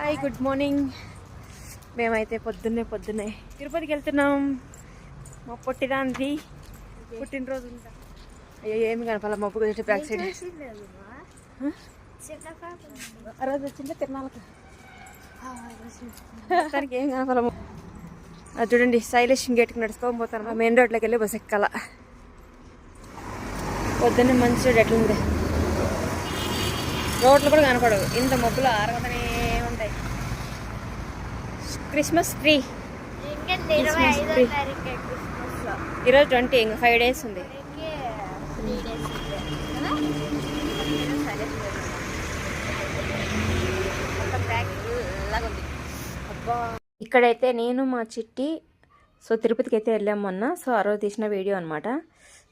Hi good morning. మేమైతే పొద్దున్నే తిరుపతికి వెళ్తున్నాం. మా పొట్టిదాంది పుట్టినరోజు ఉంటా. అయ్యో ఏమి కనపాల మబ్బు కుదిరి బ్యాక్ సైడ్ ఆ రోజు వచ్చిందే తిరునాళ్ళకి దానికి ఏం కనపాల. అది చూడండి శైలేష్ గేట్కి నడుచుకోని పోతాను. మెయిన్ రోడ్లోకి వెళ్ళి బస్ ఎక్కాల. పొద్దున్నే మంచి రోడ్ ఎట్లుంది. రోడ్లు కూడా కనపడవు, ఇంత మబ్బులు ఆరగతనే ఉంటాయి. క్రిస్మస్ ట్రీ ఈరోజు 20, ఇంకా 5 days ఉంది. ఇక్కడైతే నేను మా చిట్టి తిరుపతికి అయితే వెళ్ళాము మొన్న. ఆ రోజు తీసిన వీడియో అనమాట.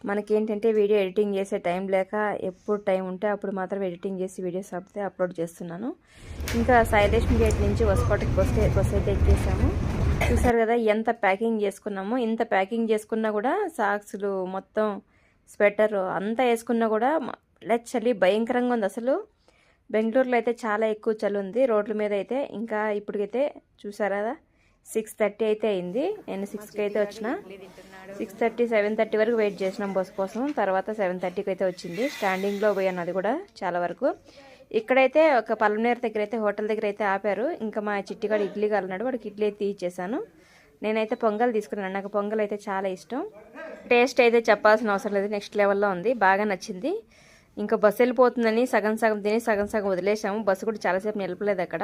మనకేంటంటే వీడియో ఎడిటింగ్ చేసే టైం లేక ఎప్పుడు టైం ఉంటే అప్పుడు మాత్రం ఎడిటింగ్ చేసి వీడియోస్ అయితే అప్లోడ్ చేస్తున్నాను. ఇంకా శైలేష్మి గేట్ నుంచి వసకోటకి బస్ అయితే ఎక్కేసాము. చూసారు కదా ఎంత ప్యాకింగ్ చేసుకున్నామో. ఇంత ప్యాకింగ్ చేసుకున్నా కూడా సాక్స్లు మొత్తం స్వెటర్ అంతా వేసుకున్నా కూడా చలి భయంకరంగా ఉంది. అసలు బెంగళూరులో అయితే చాలా ఎక్కువ చలి ఉంది రోడ్ల మీద అయితే. ఇంకా ఇప్పటికైతే చూసారా 6:30 అయితే అయింది. నేను 6కి అయితే వచ్చిన. 6:30, 7:30 వరకు వెయిట్ చేసినాం బస్ కోసం. తర్వాత 7:30కి అయితే వచ్చింది. స్టాండింగ్లో పోయాను అది కూడా చాలా వరకు. ఇక్కడైతే ఒక పల్మనేరు దగ్గర అయితే హోటల్ దగ్గర అయితే ఆపారు. ఇంకా మా చిట్టిగాడు ఇడ్లీ కాలన్నాడు, వాడికి ఇడ్లీ అయితే ఇచ్చేసాను. నేనైతే పొంగల్ తీసుకున్నాను. నాకు పొంగల్ అయితే చాలా ఇష్టం. టేస్ట్ అయితే చెప్పాల్సిన అవసరం లేదు, నెక్స్ట్ లెవెల్లో ఉంది, బాగా నచ్చింది. ఇంకా బస్సు వెళ్ళిపోతుందని సగం తిని సగం వదిలేసాము. బస్సు కూడా చాలాసేపు నిలపలేదు అక్కడ.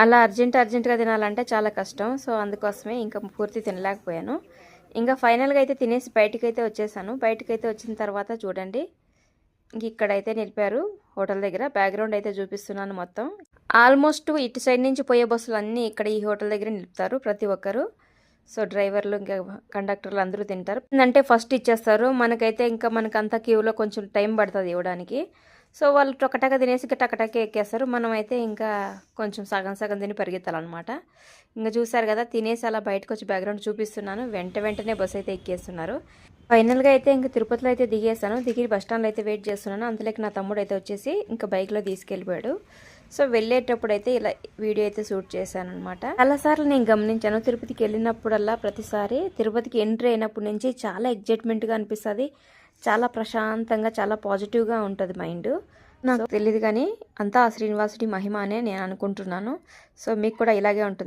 అలా అర్జెంటుగా తినాలంటే చాలా కష్టం. అందుకోసమే ఇంకా పూర్తి తినలేకపోయాను. ఇంకా ఫైనల్గా అయితే తినేసి బయటకైతే వచ్చేసాను. బయటకైతే వచ్చిన తర్వాత చూడండి ఇక్కడైతే నిలిపారు హోటల్ దగ్గర. బ్యాక్గ్రౌండ్ అయితే చూపిస్తున్నాను మొత్తం. ఆల్మోస్ట్ ఇటు సైడ్ నుంచి పోయే బస్సులు అన్నీ ఇక్కడ ఈ హోటల్ దగ్గర నిలుపుతారు ప్రతి ఒక్కరు. డ్రైవర్లు ఇంకా కండక్టర్లు అందరూ తింటారు. అంటే ఫస్ట్ ఇచ్చేస్తారు. మనకైతే ఇంకా మనకంతా క్యూలో కొంచెం టైం పడుతుంది ఇవ్వడానికి. వాళ్ళు టొకటక తినేసి టకటకే ఎక్కేస్తారు. మనమైతే ఇంకా కొంచెం సగం తిని పరిగెత్తాలన్నమాట. ఇంకా చూసారు కదా తినేసి అలా బయటకు వచ్చి బ్యాక్గ్రౌండ్ చూపిస్తున్నాను. వెంటనే బస్సు అయితే ఎక్కేస్తున్నారు. ఫైనల్గా అయితే ఇంకా తిరుపతిలో అయితే దిగేసాను. దిగి బస్ స్టాండ్లో అయితే వెయిట్ చేస్తున్నాను. అంతలోకి నా తమ్ముడు అయితే వచ్చేసి ఇంకా బైక్లో తీసుకెళ్ళిపోయాడు. వెళ్ళేటప్పుడు అయితే ఇలా వీడియో అయితే షూట్ చేశాను అనమాట. చాలాసార్లు నేను గమనించాను, తిరుపతికి వెళ్ళినప్పుడల్లా ప్రతిసారి తిరుపతికి ఎంట్రీ అయినప్పటి నుంచి చాలా ఎగ్జైట్మెంట్గా అనిపిస్తుంది. చాలా ప్రశాంతంగా చాలా పాజిటివ్గా ఉంటుంది మైండ్. నాకు తెలియదు కానీ అంతా ఆ శ్రీనివాసుడి మహిమ అనే నేను అనుకుంటున్నాను. మీకు కూడా ఇలాగే ఉంటుంది.